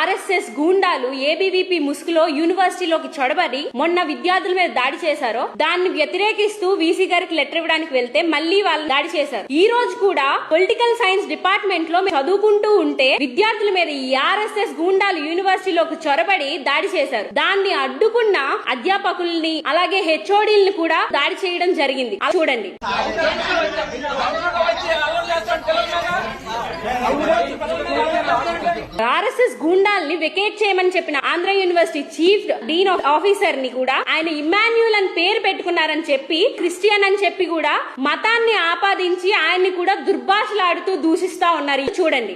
RSS గూండాలు ABVP ముసుగులో యూనివర్సిటీలోకి చొరబడి మొన్న విద్యార్థుల మీద దాడి చేశారో దాన్ని వ్యతిరేకిస్తూ వీసీ గారికి లెటర్ ఇవ్వడానికి వెళ్తే మళ్ళీ వాళ్ళు దాడి చేశారు. ఈ రోజు కూడా పొలిటికల్ సైన్స్ డిపార్ట్మెంట్ లో చదువుకుంటూ ఉంటే విద్యార్థుల మీద ఈ ఆర్ఎస్ఎస్ గూండాలు యూనివర్సిటీలోకి చొరబడి దాడి చేశారు. దాన్ని అడ్డుకున్న అధ్యాపకుల్ని అలాగే హెచ్ఓడీలను కూడా దాడి చేయడం జరిగింది. చూడండి. ఆర్ఎస్ఎస్ గూండాల్ని వెకేట్ చేయమని చెప్పిన Andhra university chief dean officer ని కూడా ఆయన ఇమ్మాన్యుయల్ అని పేరు పెట్టుకున్నారని చెప్పి క్రిస్టియన్ అని చెప్పి కూడా మతాన్ని ఆపాదించి ఆయన్ని కూడా దుర్భాషలాడుతూ దూషిస్తా ఉన్నారు. చూడండి.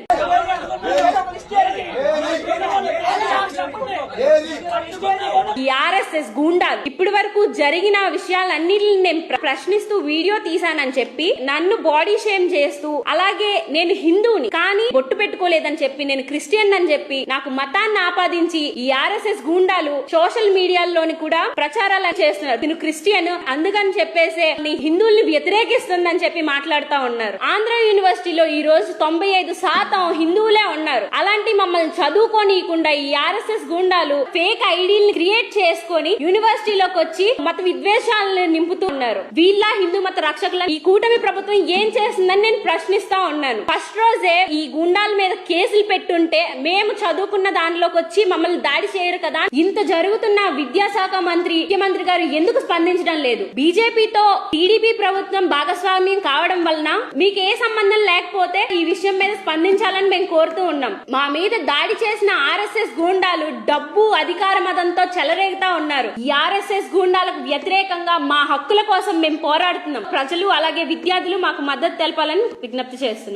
ఈ ఆర్ఎస్ఎస్ గూండాలు ఇప్పటి వరకు జరిగిన విషయాలన్నిటిని నేను ప్రశ్నిస్తూ వీడియో తీసానని చెప్పి నన్ను బాడీ షేమ్ చేస్తూ అలాగే నేను హిందూని కానీ బొట్టు పెట్టుకోలేదని చెప్పి నేను క్రిస్టియన్ అని చెప్పి నాకు మతాన్ని ఆపాదించి ఈ ఆర్ఎస్ఎస్ గూండాలు సోషల్ మీడియాలోని కూడా ప్రచారాలు చేస్తున్నారు. నేను క్రిస్టియన్ అందుకని చెప్పేసి హిందువుల్ని వ్యతిరేకిస్తుందని చెప్పి మాట్లాడుతా ఉన్నారు. ఆంధ్ర యూనివర్సిటీలో ఈ రోజు 95% హిందువులే ఉన్నారు. అలాంటి మమ్మల్ని చదువుకోనీయకుండా ఈ ఆర్ఎస్ఎస్ గూండాలు ఫేక్ ఐడీల్ని క్రియేట్ చేసుకొని యూనివర్సిటీలోకి వచ్చి మత విద్వేషాలను నింపుతూ ఉన్నారు. వీళ్ళ హిందూ మత రక్షకుల ఈ కూటమి ప్రభుత్వం ఏం చేస్తుందని నేను ప్రశ్నిస్తా ఉన్నాను. ఫస్ట్ రోజే ఈ గూండాల మీద కేసులు పెట్టుంటే మేము చదువుకున్న దానిలోకి వచ్చి మమ్మల్ని దాడి చేయరు కదా. ఇంత జరుగుతున్న విద్యాశాఖ మంత్రి ముఖ్యమంత్రి గారు ఎందుకు స్పందించడం లేదు? బీజేపీతో టీడీపీ ప్రభుత్వం భాగస్వామ్యం కావడం వలన మీకు ఏ సంబంధం లేకపోతే ఈ విషయం మీద స్పందించాలని మేము కోరుతూ ఉన్నాం. మా మీద దాడి చేసిన ఆర్ఎస్ఎస్ గూండాలు డబ్బు అధికార మదంతో చెలరేగుతా ఉన్నారు. ఈ ఆర్ఎస్ఎస్ గూండాలకు వ్యతిరేకంగా మా హక్కుల కోసం మేము పోరాడుతున్నాం. ప్రజలు అలాగే విద్యార్థులు మాకు మద్దతు తెలపాలని విజ్ఞప్తి చేస్తున్నాం.